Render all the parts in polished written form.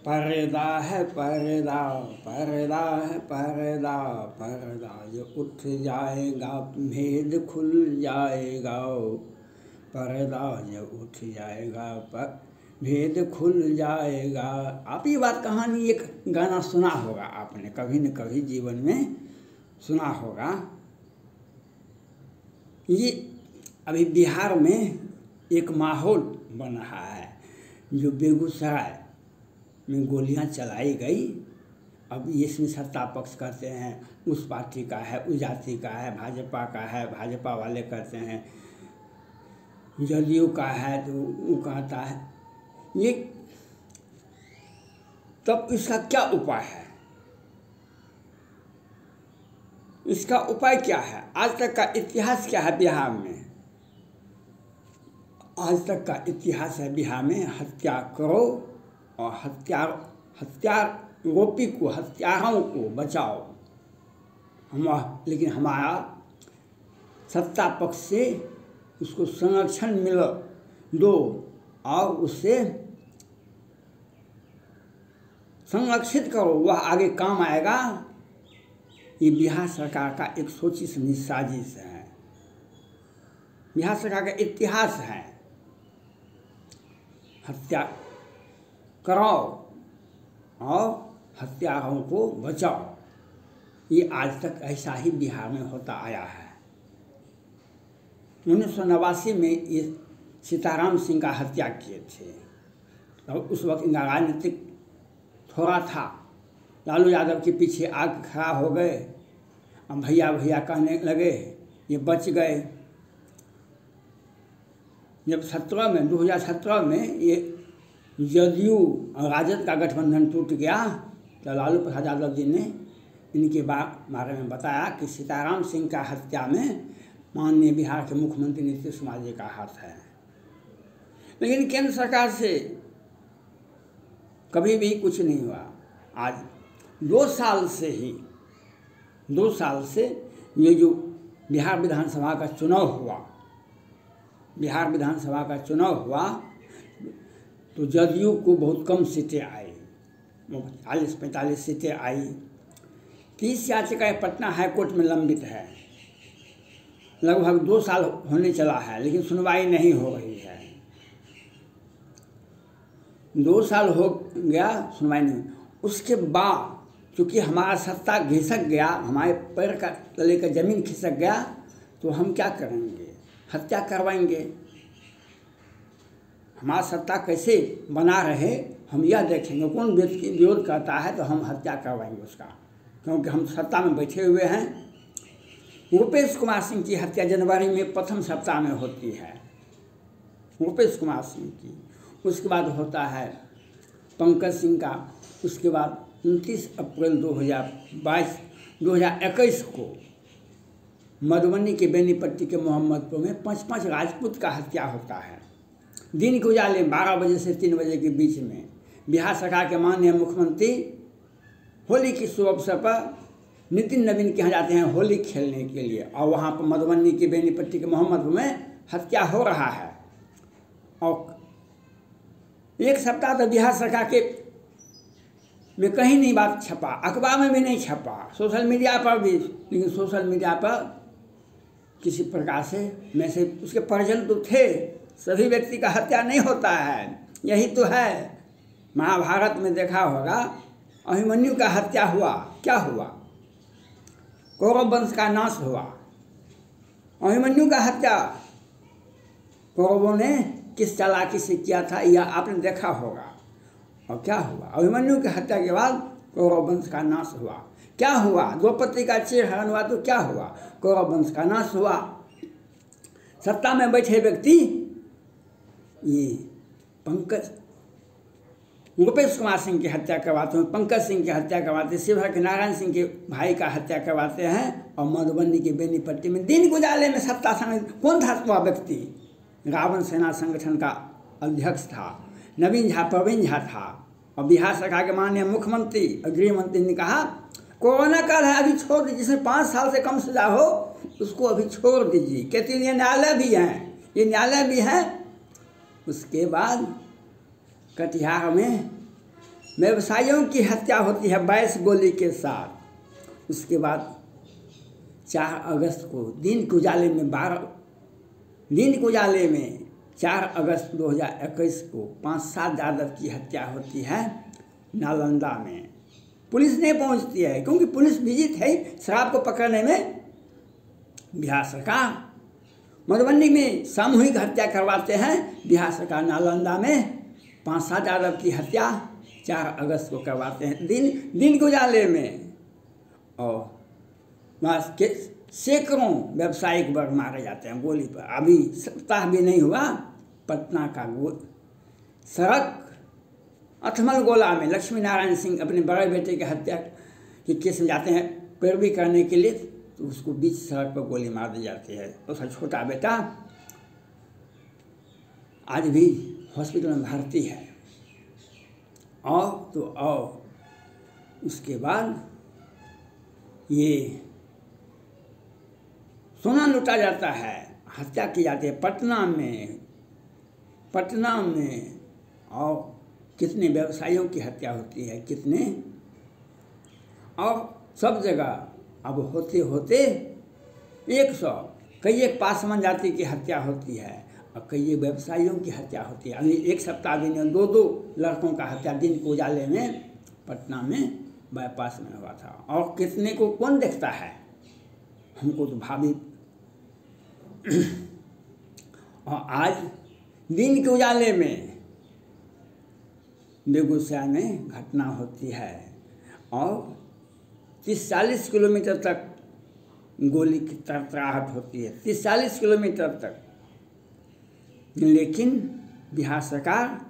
पर्दा है पर्दा, पर्दा है पर्दा, पर्दा जो उठ जाएगा भेद खुल जाएगा, पर्दा जो उठ जाएगा पर भेद खुल जाएगा। आप ये बात कहानी एक गाना सुना होगा आपने, कभी न कभी जीवन में सुना होगा। ये अभी बिहार में एक माहौल बन रहा है, जो बेगूसराय में गोलियां चलाई गई। अब इसमें सत्ता पक्ष कहते हैं उस पार्टी का है, उस जाति का है, भाजपा का है, भाजपा वाले कहते हैं जदयू का है, तो वो कहता है ये। तब इसका क्या उपाय है? इसका उपाय क्या है? आज तक का इतिहास क्या है बिहार में? आज तक का इतिहास है बिहार में हत्या करो और हत्यारोपी को, हत्यारों को बचाओ। लेकिन हमारा सत्ता पक्ष से उसको संरक्षण मिल दो और उससे संरक्षित करो, वह आगे काम आएगा। ये बिहार सरकार का एक सोची समझी साजिश है, बिहार सरकार का इतिहास है। हत्या कराओ और हत्यारों को बचाओ, ये आज तक ऐसा ही बिहार में होता आया है। 1989 में ये सीताराम सिंह का हत्या किए थे, तो उस वक्त इनका राजनीतिक थोड़ा था, लालू यादव के पीछे आग खड़ा हो गए। अब भैया भैया कहने लगे, ये बच गए। जब 2017 में ये जदयू और राजद का गठबंधन टूट गया, तो लालू प्रसाद यादव जी ने इनके बारे में बताया कि सीताराम सिंह का हत्या में माननीय बिहार के मुख्यमंत्री नीतीश कुमार जी का हाथ है। लेकिन केंद्र सरकार से कभी भी कुछ नहीं हुआ। आज 2 साल से ये जो बिहार विधानसभा का चुनाव हुआ, तो जदयू को बहुत कम सीटें आई, 40-45 सीटें आई। 30 याचिकाएं पटना हाईकोर्ट में लंबित है, लगभग 2 साल होने चला है, लेकिन सुनवाई नहीं हो रही है। 2 साल हो गया, सुनवाई नहीं। उसके बाद चूँकि हमारा सत्ता घिसक गया, हमारे पैर का तले का जमीन खिसक गया, तो हम क्या करेंगे? हत्या करवाएंगे। हमारा सत्ता कैसे बना रहे हम यह देखेंगे। कौन व्यक्ति विरोध करता है तो हम हत्या करवाएंगे उसका, क्योंकि हम सत्ता में बैठे हुए हैं। रूपेश कुमार सिंह की हत्या जनवरी में प्रथम सप्ताह में होती है, रूपेश कुमार सिंह की। उसके बाद होता है पंकज सिंह का। उसके बाद 29 अप्रैल 2021 को मधुबनी के बेनीपट्टी के मोहम्मदपुर में 5 राजपूत का हत्या होता है। दिन के उजाले 12 बजे से 3 बजे के बीच में बिहार सरकार के माननीय मुख्यमंत्री होली की शुभ अवसर पर नितिन नवीन के यहाँ जाते हैं होली खेलने के लिए, और वहाँ पर मधुबनी के बेनीपट्टी के मोहम्मदपुर में हत्या हो रहा है। और 1 सप्ताह तो बिहार सरकार के में कहीं नहीं बात छपा, अखबार में भी नहीं छपा, सोशल मीडिया पर भी। लेकिन सोशल मीडिया पर किसी प्रकार से मैसेज, उसके परिजन तो थे। सभी व्यक्ति का हत्या नहीं होता है, यही तो है। महाभारत में देखा होगा, अभिमन्यु का हत्या हुआ, क्या हुआ? कौरव वंश का नाश हुआ। अभिमन्यु का हत्या कौरवों ने किस चालाकी से किया था, यह आपने देखा होगा। और क्या हुआ? अभिमन्यु की हत्या के बाद कौरव वंश का नाश हुआ। क्या हुआ? द्रौपदी का चीरहरण हुआ, तो क्या हुआ? कौरव वंश का नाश हुआ। सत्ता में बैठे व्यक्ति ये रूपेश कुमार सिंह की हत्या करवाते हैं, पंकज सिंह की हत्या करवाते हैं, शिवहर के नारायण सिंह के भाई का हत्या करवाते हैं, और मधुबनी के बेनीपट्टी में दिन गुजारे में सत्ता संग कौन था वह व्यक्ति? रावण सेना संगठन का अध्यक्ष था, नवीन झा, प्रवीण झा था। और बिहार सरकार के माननीय मुख्यमंत्री और गृह मंत्री ने कहा कोरोना काल है, अभी छोड़ दीजिए, जिसमें 5 साल से कम सजा हो उसको अभी छोड़ दीजिए। कहते ये न्यायालय भी है। उसके बाद कटिहार में व्यवसायियों की हत्या होती है 22 गोली के साथ। उसके बाद 4 अगस्त को दिन के उजाले में 4 अगस्त 2021 को 5-7 यादव की हत्या होती है नालंदा में। पुलिस नहीं पहुंचती है क्योंकि पुलिस बिजी है शराब को पकड़ने में। बिहार सरकार मधुबनी में सामूहिक हत्या करवाते हैं, बिहार सरकार नालंदा में 5-7 यादव की हत्या 4 अगस्त को करवाते हैं दिन के उजाले में। और वहाँ के सैकड़ों व्यावसायिक वर्ग मारे जाते हैं गोली पर। अभी सप्ताह भी नहीं हुआ, पटना का सड़क अथमल गोला में लक्ष्मी नारायण सिंह अपने बड़े बेटे की हत्या के केस में जाते हैं पैरवी करने के लिए, तो उसको बीच सड़क पर गोली मार दी जाती है। उसका छोटा बेटा आज भी हॉस्पिटल में भर्ती है। और उसके बाद ये सोना लूटा जाता है, हत्या की जाती है पटना में। और कितने व्यवसायियों की हत्या होती है, कितने, और सब जगह अब होते होते 100 कई एक पासवान जाति की हत्या होती है और कई व्यवसायियों की हत्या होती है। अभी एक सप्ताह भी नहीं 2 लड़कों का हत्या दिन को उजाले में पटना में बाईपास में हुआ था। और कितने को कौन देखता है, हमको तो भाभी। और आज दिन के उजाले में बेगूसराय में घटना होती है और 30-40 किलोमीटर तक गोली की तड़तड़ाहट होती है, 30-40 किलोमीटर तक। लेकिन बिहार सरकार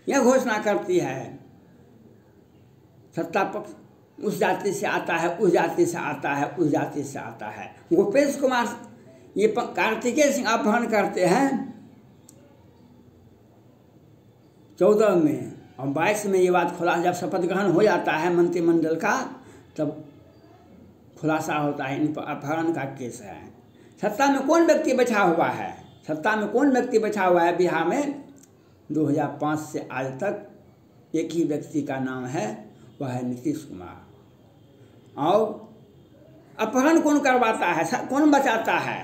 यह घोषणा करती है सत्ता पक्ष उस जाति से आता है, उस जाति से आता है, उस जाति से आता है। भूपेश कुमार ये कार्तिकेय सिंह अपहरण करते हैं 14 में और 22 में ये बात खुलासा, जब शपथ ग्रहण हो जाता है मंत्रिमंडल का तब खुलासा होता है इन पर अपहरण का केस है। सत्ता में कौन व्यक्ति बैठा हुआ है, सत्ता में कौन व्यक्ति बैठा हुआ है बिहार में 2005 से आज तक? एक ही व्यक्ति का नाम है, वह है नीतीश कुमार। और अपहरण कौन करवाता है, कौन बचाता है?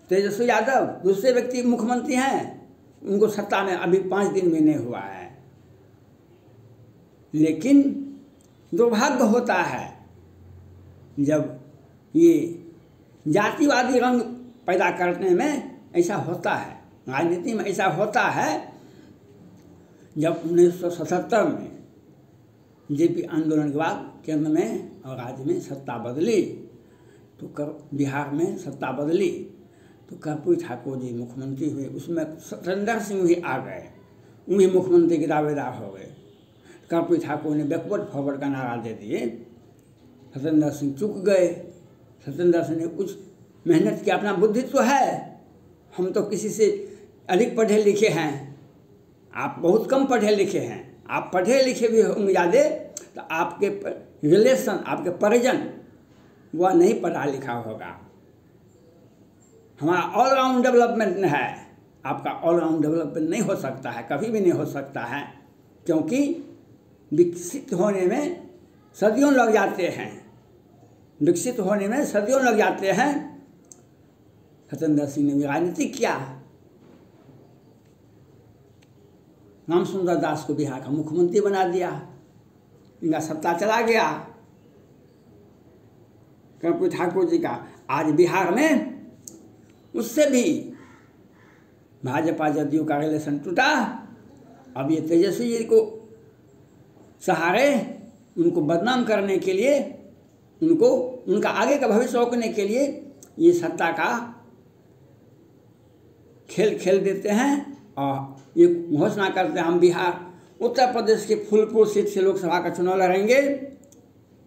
तेजस्वी यादव दूसरे व्यक्ति मुख्यमंत्री हैं, उनको सत्ता में अभी 5 दिन भी नहीं हुआ है। लेकिन दुर्भाग्य होता है जब ये जातिवादी रंग पैदा करने में ऐसा होता है, राजनीति में ऐसा होता है। जब 1977 में जेपी आंदोलन के बाद केंद्र में और राज्य में सत्ता बदली तो बिहार में सत्ता बदली तो कर्पूरी ठाकुर जी मुख्यमंत्री हुए, उसमें सत्येंद्र सिंह भी आ गए, उन्हीं मुख्यमंत्री के दावेदार हो गए। कर्पूरी ठाकुर ने बैकवर्ड फॉरवर्ड का नारा दे दिए, सत्येंद्र सिंह चूक गए। सत्येंद्र सिंह ने कुछ मेहनत की, अपना बुद्धि तो है, हम तो किसी से अधिक पढ़े लिखे हैं, आप बहुत कम पढ़े लिखे हैं। आप पढ़े लिखे भी होंगे ज़्यादा तो आपके रिलेशन, आपके परिजन वह नहीं पढ़ा लिखा होगा। हमारा ऑलराउंड डेवलपमेंट है, आपका ऑलराउंड डेवलपमेंट नहीं हो सकता है, कभी भी नहीं हो सकता है, क्योंकि विकसित होने में सदियों लग जाते हैं, विकसित होने में सदियों लग जाते हैं। सत्येंद्र सिंह ने भी राजनीति किया, रामसुंदर दास को बिहार का मुख्यमंत्री बना दिया, इनका सत्ता चला गया कर्पूरी ठाकुर जी का। आज बिहार में उससे भी भाजपा जदयू का रिलेशन टूटा। अब ये तेजस्वी जी को सहारे उनको बदनाम करने के लिए, उनको उनका आगे का भविष्य रोकने के लिए ये सत्ता का खेल खेल देते हैं और ये घोषणा करते हैं हम बिहार उत्तर प्रदेश के फूलपुर सीट से लोकसभा का चुनाव लड़ेंगे।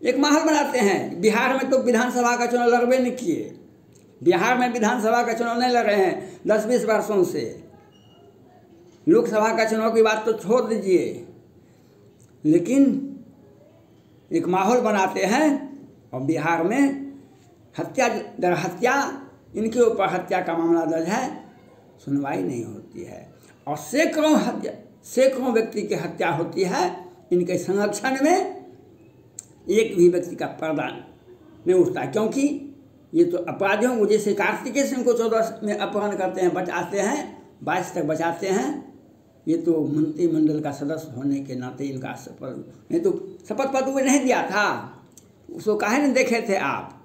एक माहौल बनाते हैं। बिहार में तो विधानसभा का चुनाव लड़बे नहीं किए, बिहार में विधानसभा का चुनाव नहीं लड़ रहे हैं 10-20 वर्षों से। लोकसभा का चुनाव की बात तो छोड़ दीजिए, लेकिन एक माहौल बनाते हैं और बिहार में हत्या दर हत्या, इनके ऊपर हत्या का मामला दर्ज है सुनवाई नहीं होती है और सैकड़ों व्यक्ति की हत्या होती है। इनके संरक्षण में एक भी व्यक्ति का पर्दा नहीं उठता, क्योंकि ये तो अपराधियों को, जैसे कार्तिकेय सिंह को 14 में अपहरण करते हैं, बचाते हैं, 22 तक बचाते हैं। ये तो मंत्रिमंडल का सदस्य होने के नाते इनका शपथ, नहीं तो शपथ पत्र भी नहीं दिया था, उसको काहे नहीं देखे थे आप?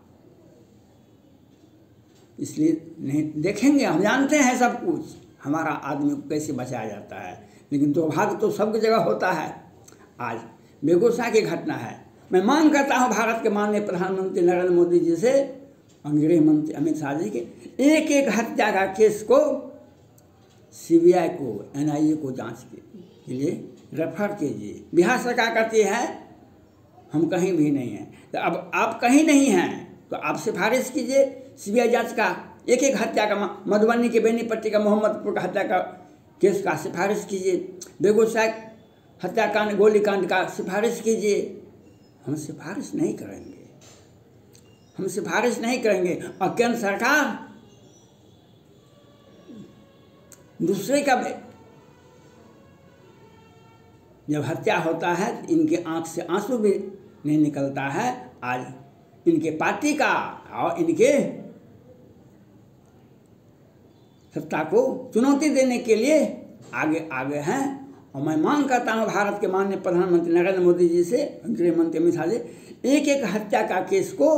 इसलिए नहीं देखेंगे, हम जानते हैं सब कुछ, हमारा आदमी को कैसे बचाया जाता है। लेकिन दुर्भाग्य तो सब जगह होता है। आज बेगूसराय की घटना है। मैं मांग करता हूँ भारत के माननीय प्रधानमंत्री नरेंद्र मोदी जी से और गृह मंत्री अमित शाह जी के, एक एक हत्या का केस को CBI को, NIA को जांच के लिए रेफर कीजिए। बिहार सरकार कहती है हम कहीं भी नहीं हैं, तो अब आप कहीं नहीं हैं तो आप सिफारिश कीजिए CBI जांच का। एक एक हत्या का, मधुबनी के बेनीपट्टी का, मोहम्मदपुर का हत्या का केस का सिफारिश कीजिए, बेगूसराय हत्याकांड गोलीकांड का सिफारिश कीजिए। हम सिफारिश नहीं करेंगे, हम सिफारिश नहीं करेंगे। और केंद्र सरकार दूसरे का जब हत्या होता है तो इनके आंख से आंसू भी नहीं निकलता है। आज इनके पार्टी का और इनके सत्ता को चुनौती देने के लिए आगे आगे हैं। और मैं मांग करता हूँ भारत के माननीय प्रधानमंत्री नरेंद्र मोदी जी से, गृह मंत्री अमित शाह जी, एक एक हत्या का केस को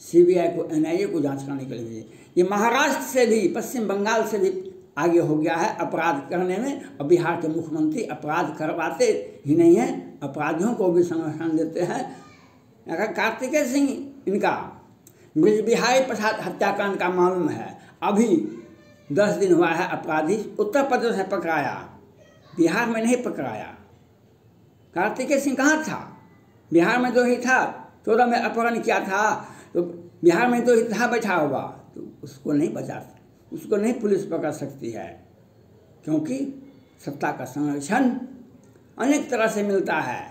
CBI को, NIA को जांच करने के लिए। ये महाराष्ट्र से भी, पश्चिम बंगाल से भी आगे हो गया है अपराध करने में। और बिहार के मुख्यमंत्री अपराध करवाते ही नहीं हैं, अपराधियों को भी संरक्षण देते हैं। अगर कार्तिकेय सिंह, इनका ब्रज बिहारी प्रसाद हत्याकांड का मालूम है, अभी 10 दिन हुआ है अपराधी उत्तर प्रदेश में पकड़ाया, बिहार में नहीं पकड़ाया। कार्तिकेय सिंह कहाँ था? बिहार में तो ही था, 14 में अपहरण किया था तो बिहार में तो ही था बैठा हुआ, तो उसको नहीं बचा, उसको नहीं पुलिस पकड़ सकती है, क्योंकि सत्ता का संरक्षण अनेक तरह से मिलता है।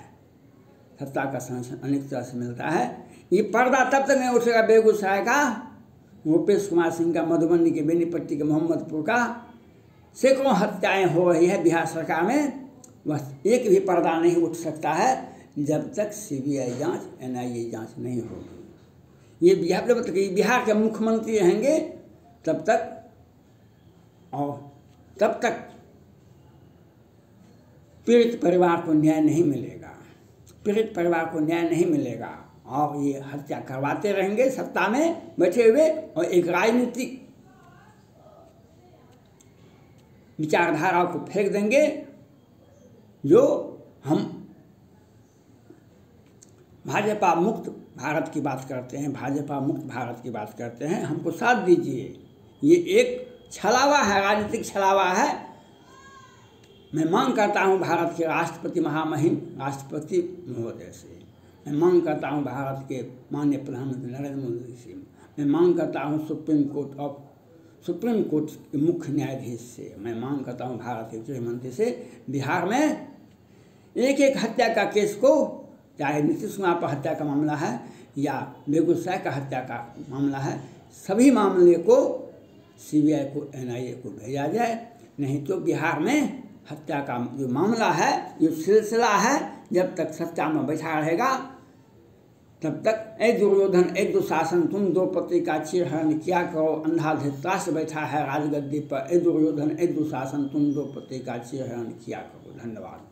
सत्ता का संरक्षण अनेक तरह से मिलता है। ये पर्दा तब तक नहीं उठेगा बेगूसराय का, भूपेश कुमार सिंह का, मधुबनी के बेनीपट्टी के, मोहम्मदपुर का सैकड़ों हत्याएं हो रही है बिहार सरकार में, बस एक भी पर्दा नहीं उठ सकता है जब तक CBI जांच, NIA जांच नहीं होगी। ये जब तक बिहार के मुख्यमंत्री रहेंगे तब तक, और तब तक पीड़ित परिवार को न्याय नहीं मिलेगा, पीड़ित परिवार को न्याय नहीं मिलेगा। और ये हत्या करवाते रहेंगे सत्ता में बैठे हुए, और एक राजनीतिक विचारधारा को फेंक देंगे। जो हम भाजपा मुक्त भारत की बात करते हैं, भाजपा मुक्त भारत की बात करते हैं, हमको साथ दीजिए। ये एक छलावा है, राजनीतिक छलावा है। मैं मांग करता हूँ भारत के राष्ट्रपति महामहिम राष्ट्रपति महोदय से, मैं मांग करता हूँ भारत के माननीय प्रधानमंत्री नरेंद्र मोदी से, मैं मांग करता हूँ सुप्रीम कोर्ट के मुख्य न्यायाधीश से, मैं मांग करता हूँ भारत के गृह मंत्री से, बिहार में एक एक हत्या का केस को, चाहे नीतीश कुमार पर हत्या का मामला है या बेगूसराय का हत्या का मामला है, सभी मामले को CBI को, NIA को भेजा जाए। नहीं तो बिहार में हत्या का जो मामला है, जो सिलसिला है, जब तक सत्ता में बैठा रहेगा तब तक ए दुर्योधन ए दुशासन तुम द्रौपदी का चिरहरण किया करो, अंधा धृतराष्ट्र बैठा है राजगद्दी पर, ए दुर्योधन ए दुशासन तुम द्रौपदी का चिरहरण किया करो। धन्यवाद।